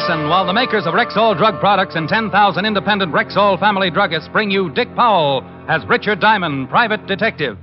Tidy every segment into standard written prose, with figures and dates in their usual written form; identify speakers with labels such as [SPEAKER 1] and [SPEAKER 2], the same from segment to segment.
[SPEAKER 1] Listen while the makers of Rexall drug products and 10,000 independent Rexall family druggists bring you Dick Powell as Richard Diamond, private detective.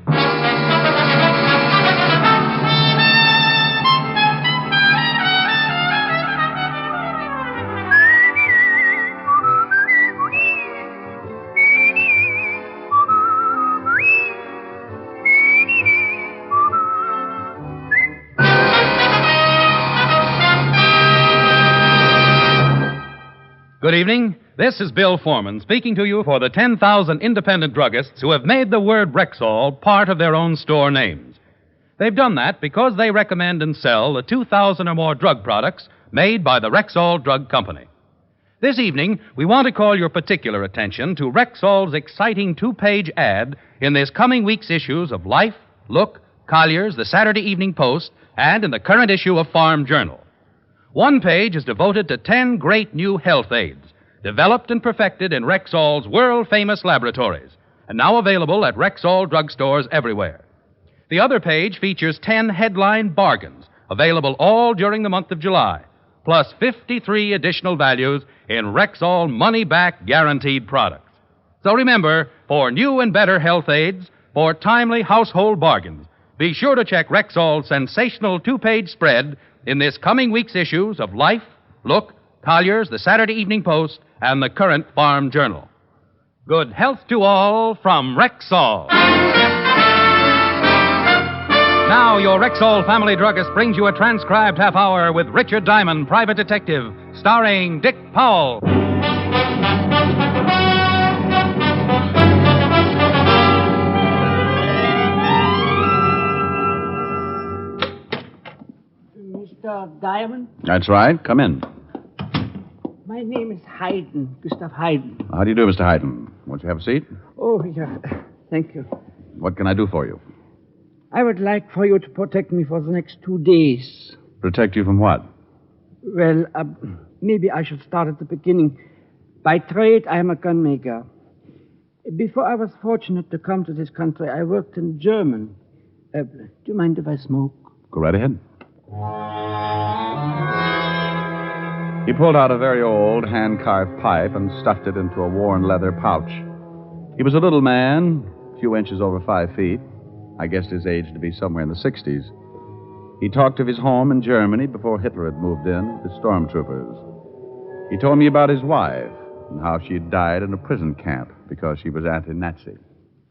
[SPEAKER 1] Good evening. This is Bill Foreman speaking to you for the 10,000 independent druggists who have made the word Rexall part of their own store names. They've done that because they recommend and sell the 2,000 or more drug products made by the Rexall Drug Company. This evening, we want to call your particular attention to Rexall's exciting two-page ad in this coming week's issues of Life, Look, Collier's, the Saturday Evening Post, and in the current issue of Farm Journal. One page is devoted to 10 great new health aids, developed and perfected in Rexall's world-famous laboratories, and now available at Rexall drugstores everywhere. The other page features 10 headline bargains, available all during the month of July, plus 53 additional values in Rexall money-back guaranteed products. So remember, for new and better health aids, for timely household bargains, be sure to check Rexall's sensational two-page spread in this coming week's issues of Life, Look, Collier's, the Saturday Evening Post, and the current Farm Journal. Good health to all from Rexall. Now, your Rexall family druggist brings you a transcribed half hour with Richard Diamond, private detective, starring Dick Powell.
[SPEAKER 2] Mr. Diamond?
[SPEAKER 3] That's right. Come in.
[SPEAKER 2] My name is Hayden, Gustav Hayden.
[SPEAKER 3] How do you do, Mr. Hayden? Won't you have a seat?
[SPEAKER 2] Oh, yeah. Thank you.
[SPEAKER 3] What can I do for you?
[SPEAKER 2] I would like for you to protect me for the next 2 days.
[SPEAKER 3] Protect you from what?
[SPEAKER 2] Well, maybe I should start at the beginning. By trade, I am a gunmaker. Before I was fortunate to come to this country, I worked in German. Do you mind if I smoke?
[SPEAKER 3] Go right ahead. He pulled out a very old, hand-carved pipe and stuffed it into a worn leather pouch. He was a little man, a few inches over 5 feet. I guessed his age to be somewhere in the 60s. He talked of his home in Germany before Hitler had moved in with stormtroopers. He told me about his wife and how she had died in a prison camp because she was anti-Nazi.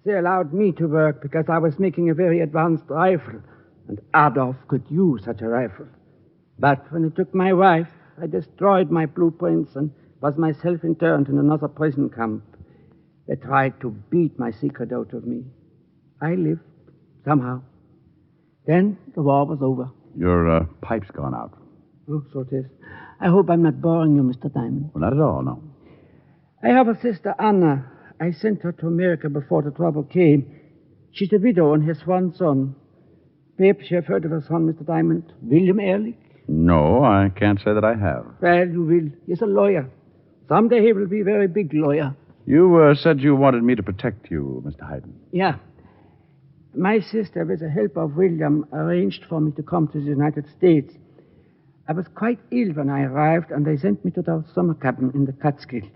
[SPEAKER 2] They allowed me to work because I was making a very advanced rifle, and Adolf could use such a rifle. But when they took my wife, I destroyed my blueprints and was myself interned in another prison camp. They tried to beat my secret out of me. I lived, somehow. Then the war was over.
[SPEAKER 3] Your pipe's gone out.
[SPEAKER 2] Oh, so it is. I hope I'm not boring you, Mr. Diamond.
[SPEAKER 3] Well, not at all, no.
[SPEAKER 2] I have a sister, Anna. I sent her to America before the trouble came. She's a widow and has one son. Perhaps you have heard of her son, Mr. Diamond, William Ehrlich?
[SPEAKER 3] No, I can't say that I have.
[SPEAKER 2] Well, you will. He's a lawyer. Someday he will be a very big lawyer.
[SPEAKER 3] You said you wanted me to protect you, Mr. Hayden.
[SPEAKER 2] Yeah. My sister, with the help of William, arranged for me to come to the United States. I was quite ill when I arrived, and they sent me to their summer cabin in the Catskills.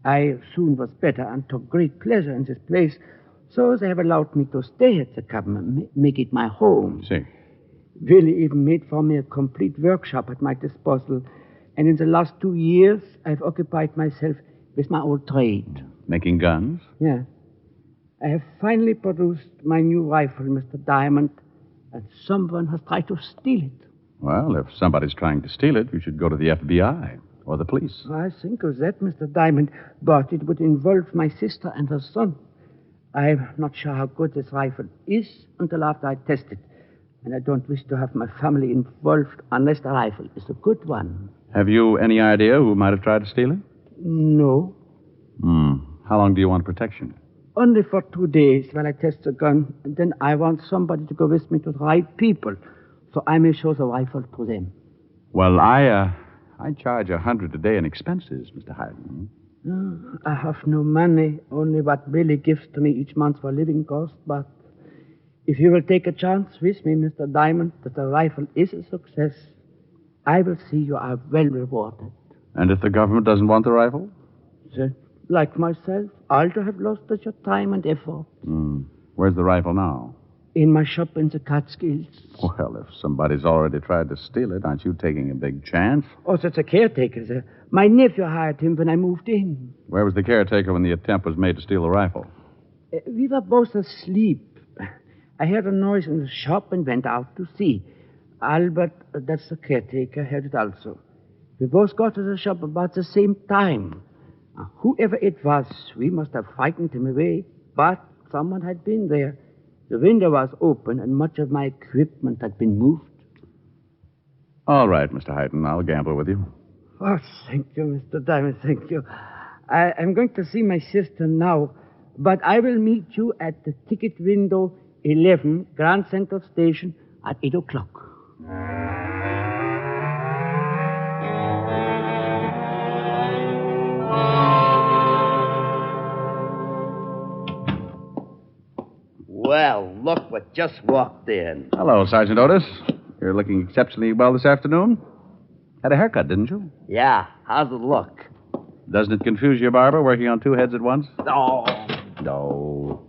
[SPEAKER 2] I soon was better and took great pleasure in this place, so they have allowed me to stay at the cabin and make it my home.
[SPEAKER 3] See.
[SPEAKER 2] Willie even made for me a complete workshop at my disposal, and in the last 2 years, I've occupied myself with my old trade.
[SPEAKER 3] Making guns?
[SPEAKER 2] Yeah. I have finally produced my new rifle, Mr. Diamond, and someone has tried to steal it.
[SPEAKER 3] Well, if somebody's trying to steal it, you should go to the FBI or the police.
[SPEAKER 2] I think of that, Mr. Diamond, but it would involve my sister and her son. I'm not sure how good this rifle is until after I test it. And I don't wish to have my family involved unless the rifle is a good one.
[SPEAKER 3] Have you any idea who might have tried to steal it?
[SPEAKER 2] No.
[SPEAKER 3] How long do you want protection?
[SPEAKER 2] Only for 2 days while I test the gun. And then I want somebody to go with me to the right people, so I may show the rifle to them.
[SPEAKER 3] Well, I charge $100 a day in expenses, Mr. Hayden.
[SPEAKER 2] I have no money, only what Billy gives to me each month for living costs, but if you will take a chance with me, Mr. Diamond, that the rifle is a success, I will see you are well rewarded.
[SPEAKER 3] And if the government doesn't want the rifle?
[SPEAKER 2] Then, like myself, I'll have lost such your time and effort.
[SPEAKER 3] Where's the rifle now?
[SPEAKER 2] In my shop in the Catskills.
[SPEAKER 3] Well, if somebody's already tried to steal it, aren't you taking a big chance?
[SPEAKER 2] Oh, that's a caretaker, sir. My nephew hired him when I moved in.
[SPEAKER 3] Where was the caretaker when the attempt was made to steal the rifle?
[SPEAKER 2] We were both asleep. I heard a noise in the shop and went out to see. Albert, that's the caretaker, heard it also. We both got to the shop about the same time. Whoever it was, we must have frightened him away, but someone had been there. The window was open, and much of my equipment had been moved.
[SPEAKER 3] All right, Mr. Hyden, I'll gamble with you.
[SPEAKER 2] Oh, thank you, Mr. Diamond, thank you. I'm going to see my sister now, but I will meet you at the ticket window 11, Grand Central Station, at 8 o'clock.
[SPEAKER 4] Well, look what just walked in.
[SPEAKER 3] Hello, Sergeant Otis. You're looking exceptionally well this afternoon. Had a haircut, didn't you?
[SPEAKER 4] Yeah, how's it look?
[SPEAKER 3] Doesn't it confuse your barber working on two heads at once?
[SPEAKER 4] Oh.
[SPEAKER 3] No.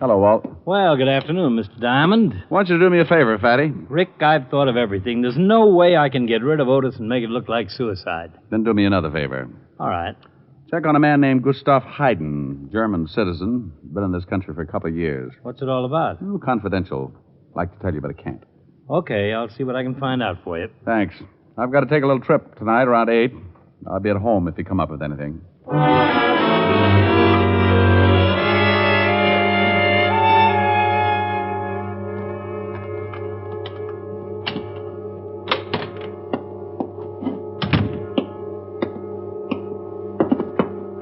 [SPEAKER 3] Hello, Walt.
[SPEAKER 5] Well, good afternoon, Mr. Diamond.
[SPEAKER 3] Why don't you do me a favor, Fatty?
[SPEAKER 5] Rick, I've thought of everything. There's no way I can get rid of Otis and make it look like suicide.
[SPEAKER 3] Then do me another favor.
[SPEAKER 5] All right.
[SPEAKER 3] Check on a man named Gustav Hayden, German citizen. Been in this country for a couple of years.
[SPEAKER 5] What's it all about?
[SPEAKER 3] Confidential. Like to tell you, but I can't.
[SPEAKER 5] Okay, I'll see what I can find out for you.
[SPEAKER 3] Thanks. I've got to take a little trip tonight around 8. I'll be at home if you come up with anything.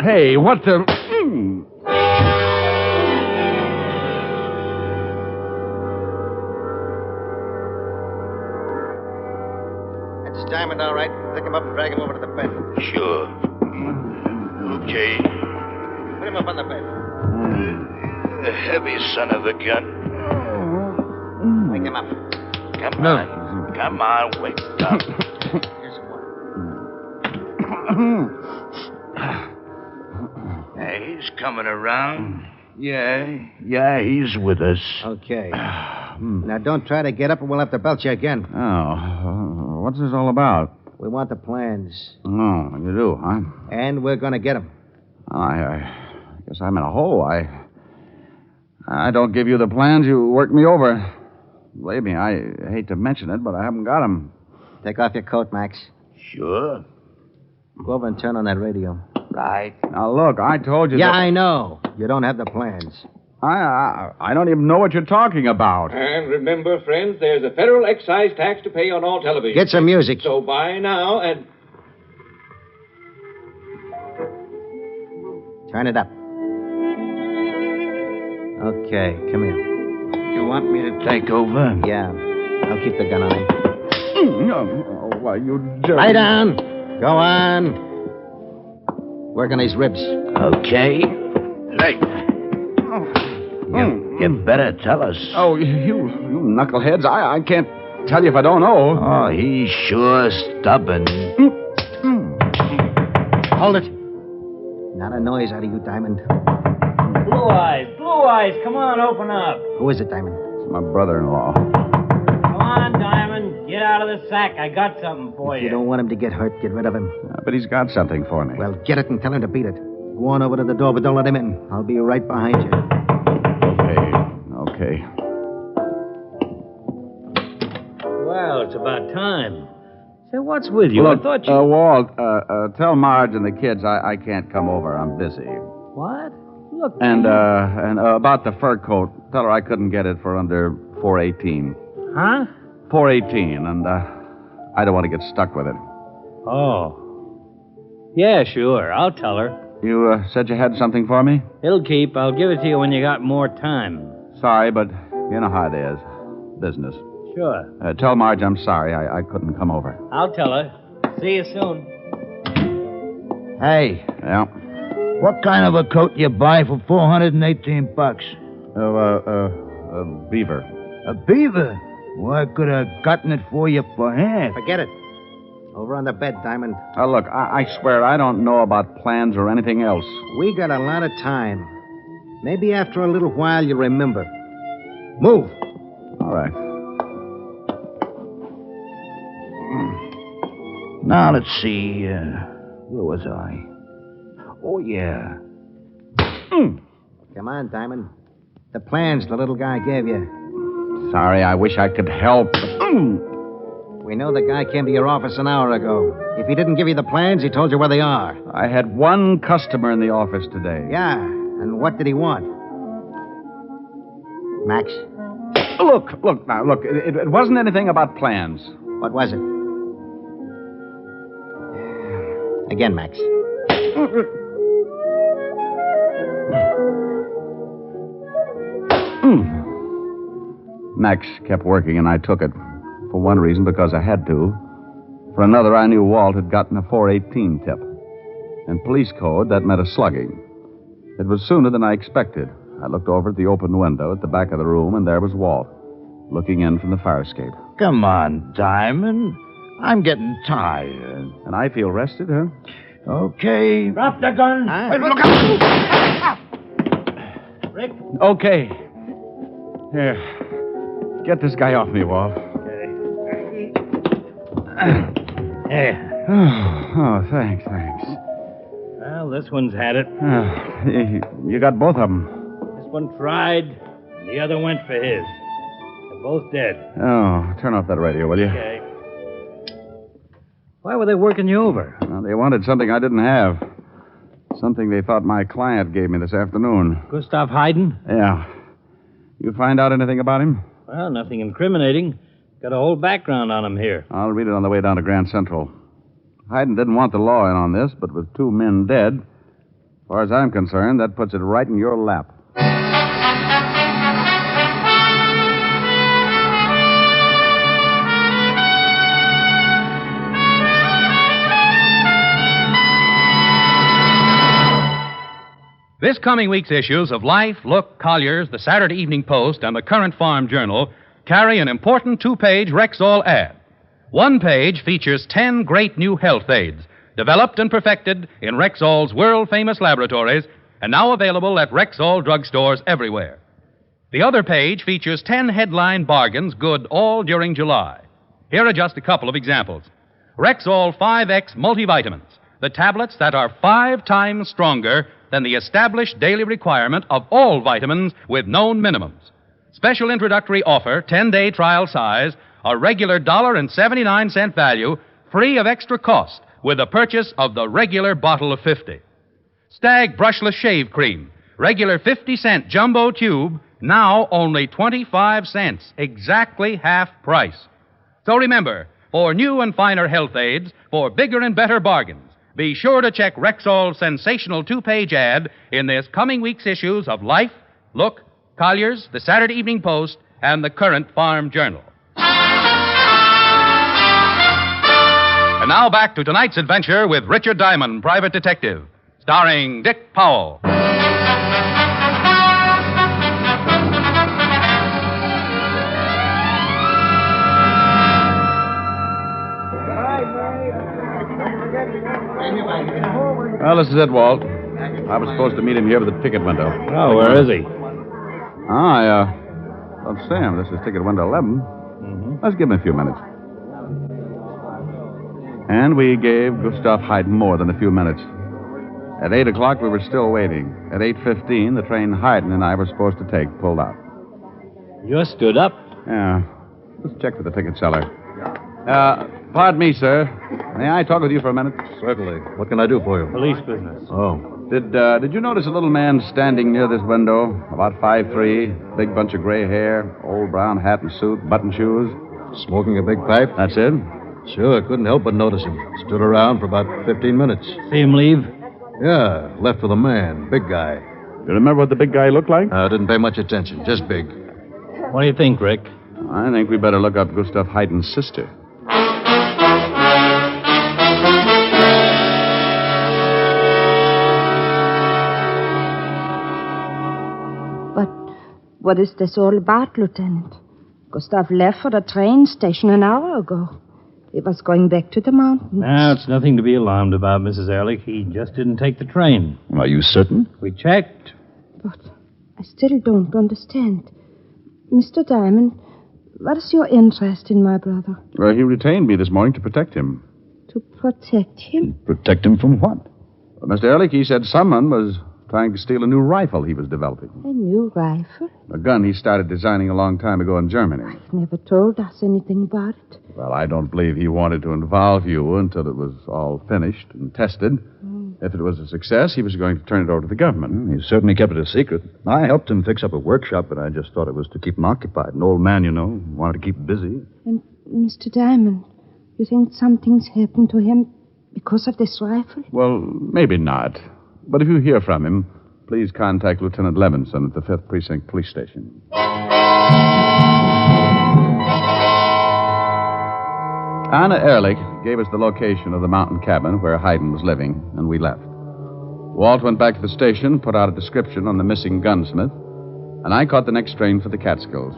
[SPEAKER 3] Hey, what the...
[SPEAKER 6] That's Diamond, all right. Pick him up and drag him over to the bed.
[SPEAKER 7] Sure. Okay.
[SPEAKER 6] Put him up on the bed.
[SPEAKER 7] A heavy son of a gun.
[SPEAKER 6] Wake him up.
[SPEAKER 7] Come on. Come on, wake up.
[SPEAKER 6] Here's some water.
[SPEAKER 7] Hey, he's coming around. Yeah, he's with us.
[SPEAKER 6] Okay. Now, don't try to get up or we'll have to belt you again.
[SPEAKER 3] Oh, what's this all about?
[SPEAKER 6] We want the plans.
[SPEAKER 3] Oh, you do, huh?
[SPEAKER 6] And we're going to get them.
[SPEAKER 3] I guess I'm in a hole. I don't give you the plans. You work me over. Believe me, I hate to mention it, but I haven't got them.
[SPEAKER 6] Take off your coat, Max.
[SPEAKER 7] Sure.
[SPEAKER 6] Go over and turn on that radio.
[SPEAKER 7] Right.
[SPEAKER 3] Now, look, I told you
[SPEAKER 6] Yeah,
[SPEAKER 3] that...
[SPEAKER 6] I know. You don't have the plans.
[SPEAKER 3] I don't even know what you're talking about.
[SPEAKER 8] And remember, friends, there's a federal excise tax to pay on all television.
[SPEAKER 6] Get some music.
[SPEAKER 8] So buy now and...
[SPEAKER 6] Turn it up. Okay, come here.
[SPEAKER 7] You want me to take over?
[SPEAKER 6] Yeah. I'll keep the gun on him.
[SPEAKER 3] Oh, why, you jerk.
[SPEAKER 6] Lie down. Go on. Work on these ribs.
[SPEAKER 7] Okay. Hey. You better tell us.
[SPEAKER 3] Oh, you knuckleheads. I can't tell you if I don't know.
[SPEAKER 7] Oh, he's sure stubborn.
[SPEAKER 6] Hold it. Not a noise out of you, Diamond.
[SPEAKER 5] Blue eyes, come on, open up.
[SPEAKER 6] Who is it, Diamond?
[SPEAKER 3] It's my brother-in-law.
[SPEAKER 5] Come on, Diamond, get out of the sack. I got something for
[SPEAKER 6] If you don't want him to get hurt, get rid of him.
[SPEAKER 3] But he's got something for me.
[SPEAKER 6] Well, get it and tell him to beat it. Go on over to the door, but don't let him in. I'll be right behind you.
[SPEAKER 3] Okay.
[SPEAKER 5] Well, it's about time. Say, what's with you?
[SPEAKER 3] Look,
[SPEAKER 5] I thought you...
[SPEAKER 3] Walt, tell Marge and the kids I can't come over. I'm busy.
[SPEAKER 5] What? Look...
[SPEAKER 3] And about the fur coat, tell her I couldn't get it for under $4.18.
[SPEAKER 5] Huh?
[SPEAKER 3] $4.18, and I don't want to get stuck with it.
[SPEAKER 5] Oh. Yeah, sure. I'll tell her.
[SPEAKER 3] You said you had something for me?
[SPEAKER 5] It'll keep. I'll give it to you when you got more time.
[SPEAKER 3] Sorry, but you know how it is. Business.
[SPEAKER 5] Sure.
[SPEAKER 3] Tell Marge I'm sorry. I couldn't come over.
[SPEAKER 5] I'll tell her. See you soon.
[SPEAKER 6] Hey,
[SPEAKER 3] Yeah.
[SPEAKER 9] What kind of a coat you buy for $418?
[SPEAKER 3] Beaver.
[SPEAKER 9] A beaver? Well, I could have gotten it for you for half.
[SPEAKER 6] forget it. Over on the bed, Diamond.
[SPEAKER 3] Look, I swear I don't know about plans or anything else.
[SPEAKER 6] We got a lot of time. Maybe after a little while you'll remember. Move.
[SPEAKER 3] All right.
[SPEAKER 7] Now, let's see. Where was I? Oh, yeah.
[SPEAKER 6] Come on, Diamond. The plans the little guy gave you.
[SPEAKER 3] Sorry, I wish I could help.
[SPEAKER 6] We know the guy came to your office an hour ago. If he didn't give you the plans, he told you where they are.
[SPEAKER 3] I had one customer in the office today.
[SPEAKER 6] Yeah, and what did he want? Max,
[SPEAKER 3] Look now, look. It wasn't anything about plans.
[SPEAKER 6] what was it? Again, Max.
[SPEAKER 3] Max kept working, and I took it. For one reason, because I had to. For another, I knew Walt had gotten a 418 tip. In police code, that meant a slugging. It was sooner than I expected. I looked over at the open window at the back of the room, and there was Walt, looking in from the fire escape.
[SPEAKER 7] Come on, Diamond. I'm getting tired.
[SPEAKER 3] And I feel rested, huh?
[SPEAKER 7] Okay.
[SPEAKER 5] Drop the gun.
[SPEAKER 7] Hey, look out!
[SPEAKER 5] Rick.
[SPEAKER 3] Okay. Here. Get this guy off me, Walt.
[SPEAKER 5] Hey.
[SPEAKER 3] Oh, thanks.
[SPEAKER 5] Well, this one's had it.
[SPEAKER 3] You got both of them.
[SPEAKER 5] This one tried, and the other went for his. They're both dead.
[SPEAKER 3] Oh, turn off that radio, will you?
[SPEAKER 5] Okay. Why were they working you over?
[SPEAKER 3] Well, they wanted something I didn't have. Something they thought my client gave me this afternoon.
[SPEAKER 5] Gustav Hayden?
[SPEAKER 3] Yeah. You find out anything about him?
[SPEAKER 5] Well, nothing incriminating. Got a whole background on him here.
[SPEAKER 3] I'll read it on the way down to Grand Central. Hayden didn't want the law in on this, but with 2 men dead, as far as I'm concerned, that puts it right in your lap.
[SPEAKER 1] This coming week's issues of Life, Look, Collier's, the Saturday Evening Post, and the Current Farm Journal carry an important 2-page Rexall ad. One page features 10 great new health aids, developed and perfected in Rexall's world-famous laboratories, and now available at Rexall drugstores everywhere. The other page features 10 headline bargains good all during July. Here are just a couple of examples. Rexall 5X multivitamins, the tablets that are 5 times stronger than the established daily requirement of all vitamins with known minimums. Special introductory offer, 10-day trial size, a regular $1.79 value, free of extra cost, with the purchase of the regular bottle of 50. Stag Brushless Shave Cream, regular 50-cent jumbo tube, now only 25 cents, exactly half price. So remember, for new and finer health aids, for bigger and better bargains, be sure to check Rexall's sensational 2-page ad in this coming week's issues of Life, Look, Collier's, the Saturday Evening Post, and the Current Farm Journal. And now back to tonight's adventure with Richard Diamond, Private Detective, starring Dick Powell.
[SPEAKER 3] Well, this is it, Walt. I was supposed to meet him here by the ticket window.
[SPEAKER 5] Oh, where is he?
[SPEAKER 3] I don't see him. This is ticket window 11. Let's give him a few minutes. And we gave Gustav Hayden more than a few minutes. At 8 o'clock, we were still waiting. At 8:15, the train Hayden and I were supposed to take pulled out.
[SPEAKER 5] You stood up.
[SPEAKER 3] Yeah. Let's check with the ticket seller. Pardon me, sir. May I talk with you for a minute?
[SPEAKER 6] Certainly. What can I do for you?
[SPEAKER 5] Police business.
[SPEAKER 6] Oh.
[SPEAKER 3] Did you notice a little man standing near this window? About 5'3", big bunch of gray hair, old brown hat and suit, button shoes.
[SPEAKER 6] Smoking a big pipe?
[SPEAKER 3] That's it?
[SPEAKER 6] Sure, couldn't help but notice him. Stood around for about 15 minutes.
[SPEAKER 5] See him leave?
[SPEAKER 6] Yeah, left with a man. Big guy.
[SPEAKER 3] You remember what the big guy looked like?
[SPEAKER 6] I didn't pay much attention. Just big.
[SPEAKER 5] What do you think, Rick?
[SPEAKER 3] I think we better look up Gustav Hayden's sister.
[SPEAKER 10] But what is this all about, Lieutenant? Gustav left for the train station an hour ago. He was going back to the mountains.
[SPEAKER 5] Now, it's nothing to be alarmed about, Mrs. Ehrlich. He just didn't take the train.
[SPEAKER 3] Are you certain?
[SPEAKER 5] We checked.
[SPEAKER 10] But I still don't understand. Mr. Diamond, what is your interest in my brother?
[SPEAKER 3] Well, he retained me this morning to protect him.
[SPEAKER 10] To protect him?
[SPEAKER 3] Protect him from what? Well, Mr. Ehrlich, he said someone was trying to steal a new rifle he was developing.
[SPEAKER 10] A new rifle?
[SPEAKER 3] A gun he started designing a long time ago in Germany.
[SPEAKER 10] He never told us anything about it.
[SPEAKER 3] Well, I don't believe he wanted to involve you until it was all finished and tested. If it was a success, he was going to turn it over to the government.
[SPEAKER 11] He certainly kept it a secret. I helped him fix up a workshop, but I just thought it was to keep him occupied. An old man, you know, wanted to keep him busy.
[SPEAKER 10] And Mr. Diamond, you think something's happened to him because of this rifle?
[SPEAKER 3] Well, maybe not. But if you hear from him, please contact Lieutenant Levinson at the 5th Precinct Police Station. Anna Ehrlich gave us the location of the mountain cabin where Hayden was living, and we left. Walt went back to the station, put out a description on the missing gunsmith, and I caught the next train for the Catskills.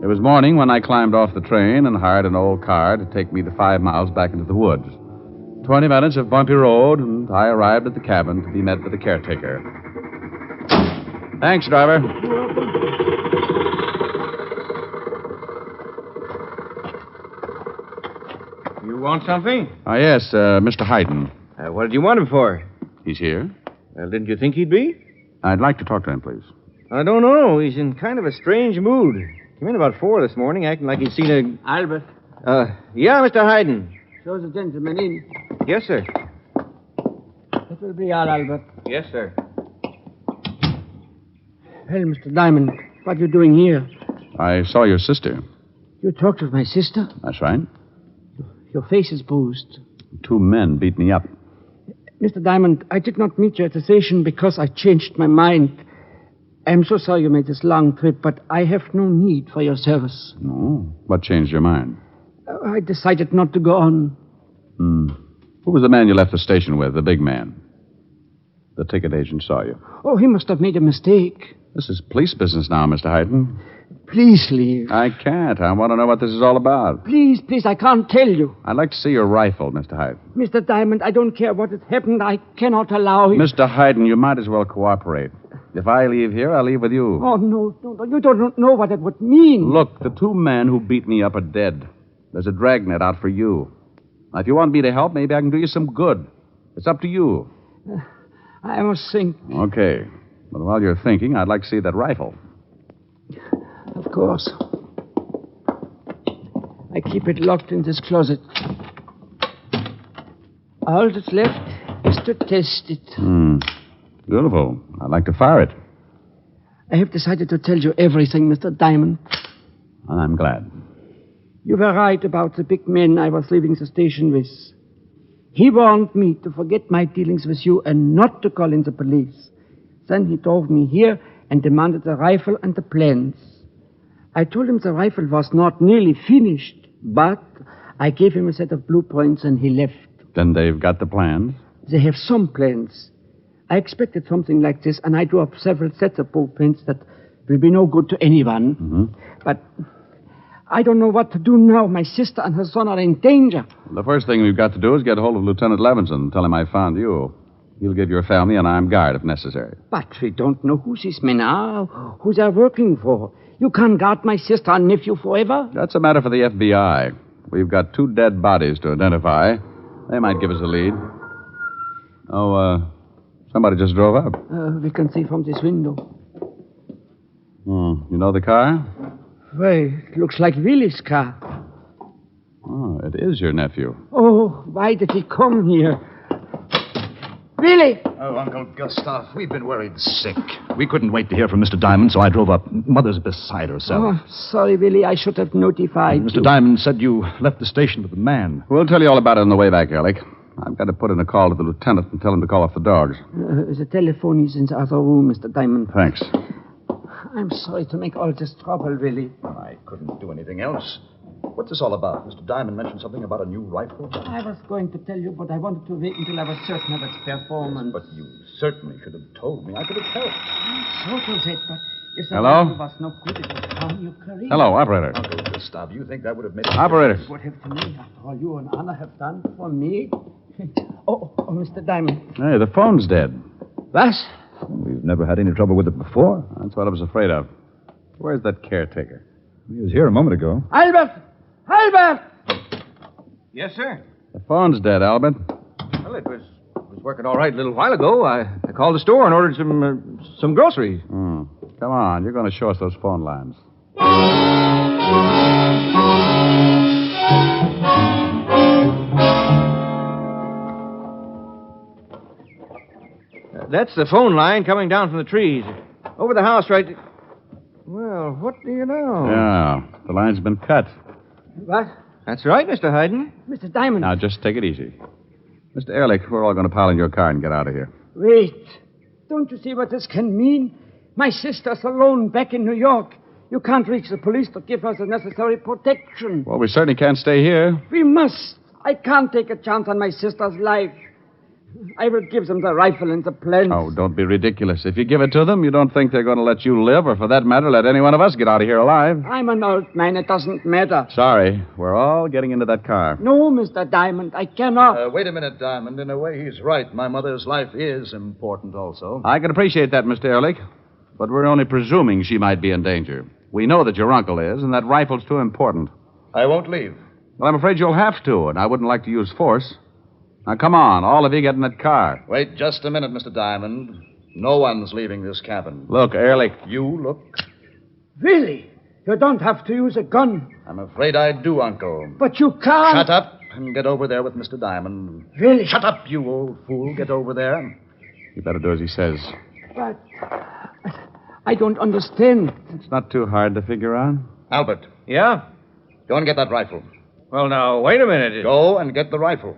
[SPEAKER 3] It was morning when I climbed off the train and hired an old car to take me the 5 miles back into the woods. 20 minutes of bumpy road, and I arrived at the cabin to be met by the caretaker. Thanks, driver.
[SPEAKER 12] You want something?
[SPEAKER 3] Oh, yes, Mr. Hayden.
[SPEAKER 12] What did you want him for?
[SPEAKER 3] He's here.
[SPEAKER 12] Well, didn't you think he'd be?
[SPEAKER 3] I'd like to talk to him, please.
[SPEAKER 12] I don't know. He's in kind of a strange mood. Came in about 4 this morning, acting like he'd seen a...
[SPEAKER 2] Albert.
[SPEAKER 12] Yeah, Mr. Hayden.
[SPEAKER 2] Show the gentleman in.
[SPEAKER 12] Yes, sir.
[SPEAKER 2] That will be all, Albert.
[SPEAKER 12] Yes, sir.
[SPEAKER 2] Well, Mr. Diamond, what are you doing here?
[SPEAKER 3] I saw your sister.
[SPEAKER 2] You talked with my sister?
[SPEAKER 3] That's right.
[SPEAKER 2] Your face is bruised.
[SPEAKER 3] 2 men beat me up.
[SPEAKER 2] Mr. Diamond, I did not meet you at the station because I changed my mind. I'm so sorry you made this long trip, but I have no need for your service.
[SPEAKER 3] No? What changed your mind?
[SPEAKER 2] I decided not to go on.
[SPEAKER 3] Who was the man you left the station with, the big man? The ticket agent saw you.
[SPEAKER 2] Oh, he must have made a mistake.
[SPEAKER 3] This is police business now, Mr. Hayden.
[SPEAKER 2] Please leave.
[SPEAKER 3] I can't. I want to know what this is all about.
[SPEAKER 2] Please, I can't tell you.
[SPEAKER 3] I'd like to see your rifle, Mr. Hayden.
[SPEAKER 2] Mr. Diamond, I don't care what has happened. I cannot allow it.
[SPEAKER 3] Mr. Hayden, you might as well cooperate. If I leave here, I'll leave with you.
[SPEAKER 2] Oh, no. You don't know what it would mean.
[SPEAKER 3] Look, the 2 men who beat me up are dead. There's a dragnet out for you. Now, if you want me to help, maybe I can do you some good. It's up to you.
[SPEAKER 2] I must think.
[SPEAKER 3] Okay. But while you're thinking, I'd like to see that rifle.
[SPEAKER 2] Of course. I keep it locked in this closet. All that's left is to test it.
[SPEAKER 3] Beautiful. I'd like to fire it.
[SPEAKER 2] I have decided to tell you everything, Mr. Diamond.
[SPEAKER 3] And I'm glad.
[SPEAKER 2] You were right about the big man I was leaving the station with. He warned me to forget my dealings with you and not to call in the police. Then he drove me here and demanded the rifle and the plans. I told him the rifle was not nearly finished, but I gave him a set of blueprints and he left.
[SPEAKER 3] Then they've got the plans?
[SPEAKER 2] They have some plans. I expected something like this, and I drew up several sets of blueprints that will be no good to anyone. But I don't know what to do now. My sister and her son are in danger.
[SPEAKER 3] The first thing we've got to do is get hold of Lieutenant Levinson and tell him I found you. He'll give your family an armed guard if necessary.
[SPEAKER 2] But we don't know who these men are, who they're working for. You can't guard my sister and nephew forever.
[SPEAKER 3] That's a matter for the FBI. We've got 2 dead bodies to identify. They might give us a lead. Oh, somebody just drove up.
[SPEAKER 2] We can see from this window.
[SPEAKER 3] You know the car?
[SPEAKER 2] Well, it looks like Willy's car.
[SPEAKER 3] Oh, it is your nephew.
[SPEAKER 2] Oh, why did he come here? Willy!
[SPEAKER 11] Oh, Uncle Gustav, we've been worried sick. We couldn't wait to hear from Mr. Diamond, so I drove up. Mother's beside herself.
[SPEAKER 2] Oh, sorry, Willy. I should have notified you.
[SPEAKER 11] Mr. Diamond said you left the station with the man.
[SPEAKER 3] We'll tell you all about it on the way back, Ehrlich. I've got to put in a call to the lieutenant and tell him to call off the dogs.
[SPEAKER 2] The telephone is in the other room, Mr. Diamond.
[SPEAKER 3] Thanks.
[SPEAKER 2] I'm sorry to make all this trouble, Willy.
[SPEAKER 11] I couldn't do anything else. What's this all about? Mr. Diamond mentioned something about a new rifle?
[SPEAKER 2] I was going to tell you, but I wanted to wait until I was certain of its performance.
[SPEAKER 11] But you certainly should have told me. I could have helped.
[SPEAKER 2] So was it, but If the
[SPEAKER 3] Hello?
[SPEAKER 2] rifle was no good, it would harm your career.
[SPEAKER 3] Hello, operator.
[SPEAKER 11] Uncle Gustav, you think that would have made
[SPEAKER 3] Operator.
[SPEAKER 2] What have to me after all you and Anna have done for me? Oh, Mr. Diamond.
[SPEAKER 3] Hey, the phone's dead.
[SPEAKER 2] What?
[SPEAKER 11] We've never had any trouble with it before.
[SPEAKER 3] That's what I was afraid of. Where's that caretaker?
[SPEAKER 11] He was here a moment ago.
[SPEAKER 2] Albert! Albert!
[SPEAKER 12] Yes, sir.
[SPEAKER 3] The phone's dead, Albert.
[SPEAKER 12] Well, it was working all right a little while ago. I called the store and ordered some groceries.
[SPEAKER 3] Come on, you're going to show us those phone lines.
[SPEAKER 12] That's the phone line coming down from the trees. Over the house, right... Well, what do you know?
[SPEAKER 3] Yeah, the line's been cut.
[SPEAKER 2] What?
[SPEAKER 12] That's right, Mr. Hayden.
[SPEAKER 2] Mr. Diamond.
[SPEAKER 3] Now, just take it easy. Mr. Ehrlich, we're all going to pile in your car and get out of here.
[SPEAKER 2] Wait. Don't you see what this can mean? My sister's alone back in New York. You can't reach the police to give us the necessary protection.
[SPEAKER 3] Well, we certainly can't stay here.
[SPEAKER 2] We must. I can't take a chance on my sister's life. I will give them the rifle and the plans.
[SPEAKER 3] Oh, don't be ridiculous. If you give it to them, you don't think they're going to let you live, or for that matter, let any one of us get out of here alive.
[SPEAKER 2] I'm an old man. It doesn't matter.
[SPEAKER 3] Sorry. We're all getting into that car.
[SPEAKER 2] No, Mr. Diamond. I cannot.
[SPEAKER 11] Wait a minute, Diamond. In a way, he's right. My mother's life is important also.
[SPEAKER 3] I can appreciate that, Mr. Ehrlich. But we're only presuming she might be in danger. We know that your uncle is, and that rifle's too important.
[SPEAKER 11] I won't leave.
[SPEAKER 3] Well, I'm afraid you'll have to, and I wouldn't like to use force. Now, come on. All of you get in that car.
[SPEAKER 11] Wait just a minute, Mr. Diamond. No one's leaving this cabin.
[SPEAKER 3] Look, Ehrlich.
[SPEAKER 11] You look.
[SPEAKER 2] Really? You don't have to use a gun.
[SPEAKER 11] I'm afraid I do, Uncle.
[SPEAKER 2] But you can't.
[SPEAKER 11] Shut up and get over there with Mr. Diamond.
[SPEAKER 2] Really?
[SPEAKER 11] Shut up, you old fool. Get over there.
[SPEAKER 3] You better do as he says.
[SPEAKER 2] But I don't understand.
[SPEAKER 3] It's not too hard to figure out.
[SPEAKER 11] Albert.
[SPEAKER 12] Yeah?
[SPEAKER 11] Go and get that rifle.
[SPEAKER 12] Well, now, wait a minute.
[SPEAKER 11] Go and get the rifle.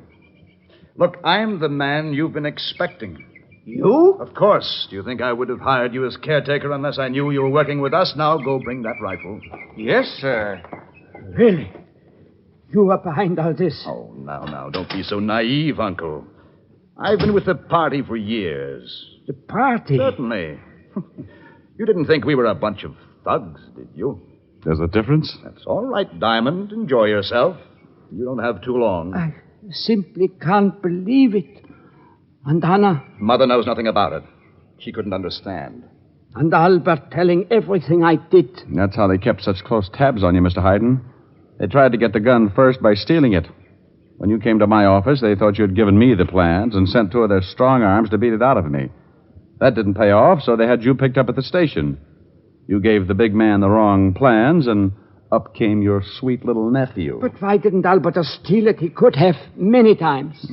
[SPEAKER 11] Look, I'm the man you've been expecting.
[SPEAKER 2] You?
[SPEAKER 11] Of course. Do you think I would have hired you as caretaker unless I knew you were working with us? Now, go bring that rifle.
[SPEAKER 12] Yes, sir.
[SPEAKER 2] Really? You are behind all this?
[SPEAKER 11] Oh, now, don't be so naive, Uncle. I've been with the party for years.
[SPEAKER 2] The party?
[SPEAKER 11] Certainly. You didn't think we were a bunch of thugs, did you?
[SPEAKER 3] There's a difference?
[SPEAKER 11] That's all right, Diamond. Enjoy yourself. You don't have too long.
[SPEAKER 2] I simply can't believe it. And Anna?
[SPEAKER 11] Mother knows nothing about it. She couldn't understand.
[SPEAKER 2] And Albert telling everything I did.
[SPEAKER 3] That's how they kept such close tabs on you, Mr. Hayden. They tried to get the gun first by stealing it. When you came to my office, they thought you'd given me the plans and sent two of their strong arms to beat it out of me. That didn't pay off, so they had you picked up at the station. You gave the big man the wrong plans, and up came your sweet little nephew.
[SPEAKER 2] But why didn't Albert just steal it? He could have many times.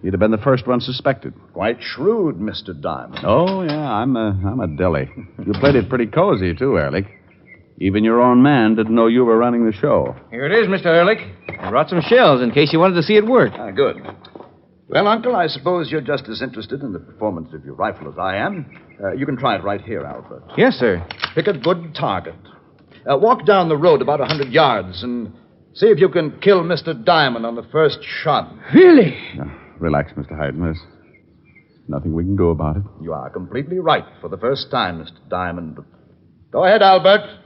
[SPEAKER 3] You'd have been the first one suspected.
[SPEAKER 11] Quite shrewd, Mr. Diamond.
[SPEAKER 3] Oh, yeah, I'm a dilly. You played it pretty cozy, too, Ehrlich. Even your own man didn't know you were running the show.
[SPEAKER 12] Here it is, Mr. Ehrlich. I brought some shells in case you wanted to see it work.
[SPEAKER 11] Good. Well, Uncle, I suppose you're just as interested in the performance of your rifle as I am. You can try it right here, Albert.
[SPEAKER 12] Yes, sir.
[SPEAKER 11] Pick a good target. Walk down the road about 100 yards and see if you can kill Mr. Diamond on the first shot.
[SPEAKER 2] Really?
[SPEAKER 3] Relax, Mr. Hayden. There's nothing we can do about it.
[SPEAKER 11] You are completely right for the first time, Mr. Diamond. Go ahead, Albert.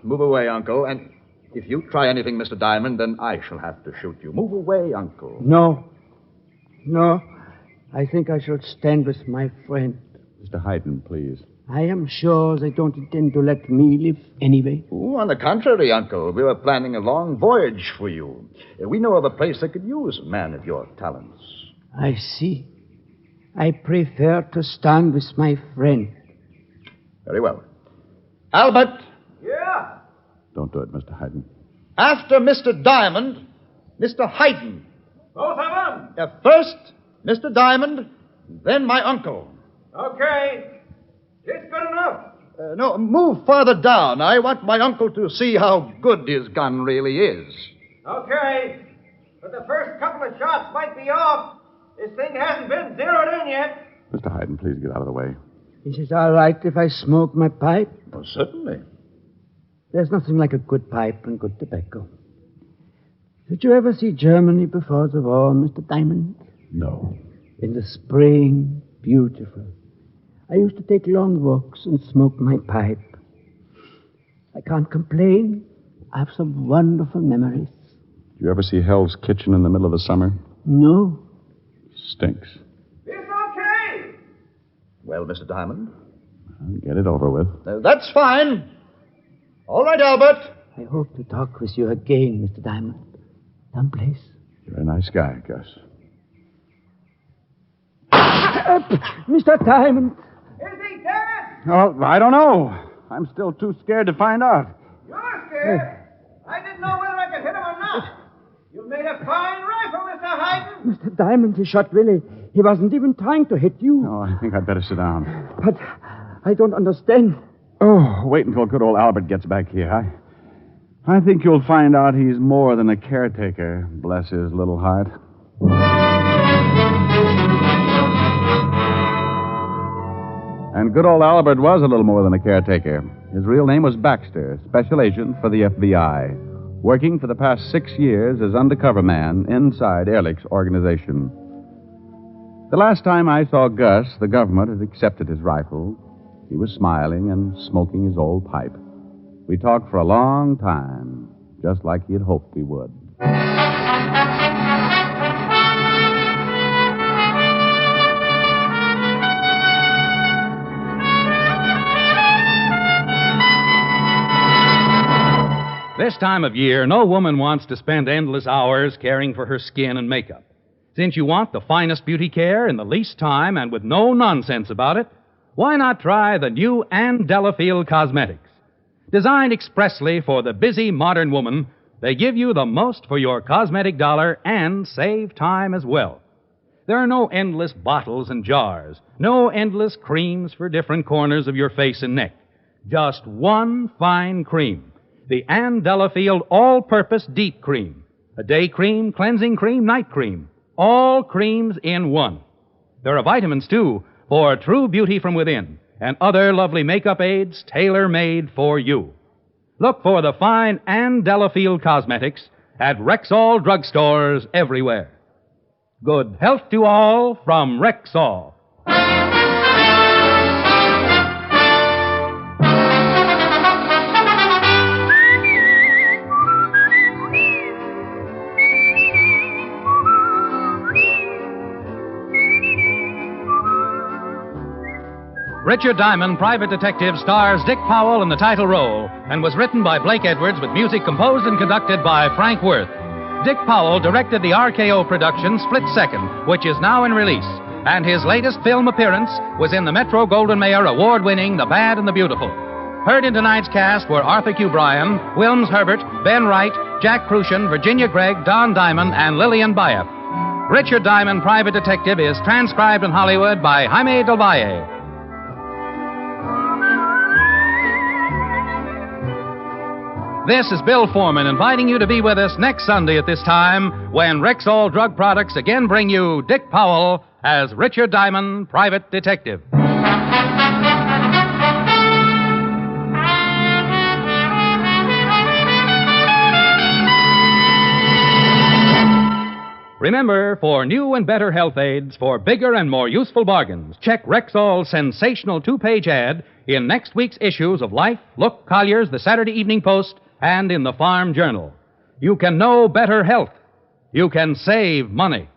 [SPEAKER 11] Move away, Uncle, and if you try anything, Mr. Diamond, then I shall have to shoot you. Move away, Uncle.
[SPEAKER 2] No. I think I should stand with my friend.
[SPEAKER 3] Mr. Hayden, please.
[SPEAKER 2] I am sure they don't intend to let me live anyway.
[SPEAKER 11] Oh, on the contrary, Uncle. We were planning a long voyage for you. We know of a place that could use a man of your talents.
[SPEAKER 2] I see. I prefer to stand with my friend.
[SPEAKER 11] Very well. Albert.
[SPEAKER 12] Yeah?
[SPEAKER 3] Don't do it, Mr. Hayden.
[SPEAKER 11] After Mr. Diamond, Mr. Hayden.
[SPEAKER 12] Both of them?
[SPEAKER 11] First, Mr. Diamond, then my uncle.
[SPEAKER 12] Okay. It's good enough.
[SPEAKER 11] No, move farther down. I want my uncle to see how good his gun really is.
[SPEAKER 12] Okay. But the first couple of shots might be off. This thing hasn't been zeroed in yet.
[SPEAKER 3] Mr. Hayden, please get out of the way.
[SPEAKER 2] Is it all right if I smoke my pipe?
[SPEAKER 11] Oh, certainly.
[SPEAKER 2] There's nothing like a good pipe and good tobacco. Did you ever see Germany before the war, Mr. Diamond?
[SPEAKER 3] No.
[SPEAKER 2] In the spring, beautiful. I used to take long walks and smoke my pipe. I can't complain. I have some wonderful memories.
[SPEAKER 3] Did you ever see Hell's Kitchen in the middle of the summer?
[SPEAKER 2] No.
[SPEAKER 3] Stinks.
[SPEAKER 12] It's okay.
[SPEAKER 11] Well, Mr. Diamond?
[SPEAKER 3] Get it over with.
[SPEAKER 11] That's fine. All right, Albert.
[SPEAKER 2] I hope to talk with you again, Mr. Diamond. Someplace.
[SPEAKER 3] You're a nice guy, Gus.
[SPEAKER 2] Mr. Diamond.
[SPEAKER 12] Is he dead?
[SPEAKER 3] Oh, I don't know. I'm still too scared to find out.
[SPEAKER 12] You're scared? I didn't know whether I could hit him or not. You made a fine rifle, Mr. Hayden.
[SPEAKER 2] Mr. Diamond, he shot Willie. He wasn't even trying to hit you.
[SPEAKER 3] Oh, I think I'd better sit down.
[SPEAKER 2] But I don't understand.
[SPEAKER 3] Oh, wait until good old Albert gets back here. I think you'll find out he's more than a caretaker, bless his little heart. And good old Albert was a little more than a caretaker. His real name was Baxter, special agent for the FBI, working for the past 6 years as undercover man inside Ehrlich's organization. The last time I saw Gus, the government had accepted his rifle. He was smiling and smoking his old pipe. We talked for a long time, just like he had hoped we would.
[SPEAKER 1] This time of year, no woman wants to spend endless hours caring for her skin and makeup. Since you want the finest beauty care in the least time and with no nonsense about it, why not try the new Ann Delafield Cosmetics? Designed expressly for the busy modern woman, they give you the most for your cosmetic dollar and save time as well. There are no endless bottles and jars, no endless creams for different corners of your face and neck. Just one fine cream, the Ann Delafield All-Purpose Deep Cream. A day cream, cleansing cream, night cream. All creams in one. There are vitamins, too, for true beauty from within, and other lovely makeup aids tailor-made for you. Look for the fine Ann Delafield Cosmetics at Rexall drugstores everywhere. Good health to all from Rexall. Richard Diamond, Private Detective, stars Dick Powell in the title role and was written by Blake Edwards with music composed and conducted by Frank Worth. Dick Powell directed the RKO production Split Second, which is now in release, and his latest film appearance was in the Metro-Goldwyn-Mayer award-winning The Bad and the Beautiful. Heard in tonight's cast were Arthur Q. Bryan, Wilms Herbert, Ben Wright, Jack Crucian, Virginia Gregg, Don Diamond, and Lillian Bayef. Richard Diamond, Private Detective, is transcribed in Hollywood by Jaime Del Valle. This is Bill Foreman inviting you to be with us next Sunday at this time when Rexall Drug Products again bring you Dick Powell as Richard Diamond, Private Detective. Remember, for new and better health aids, for bigger and more useful bargains, check Rexall's sensational 2-page ad in next week's issues of Life, Look, Collier's, the Saturday Evening Post, and in the Farm Journal. You can know better health. You can save money.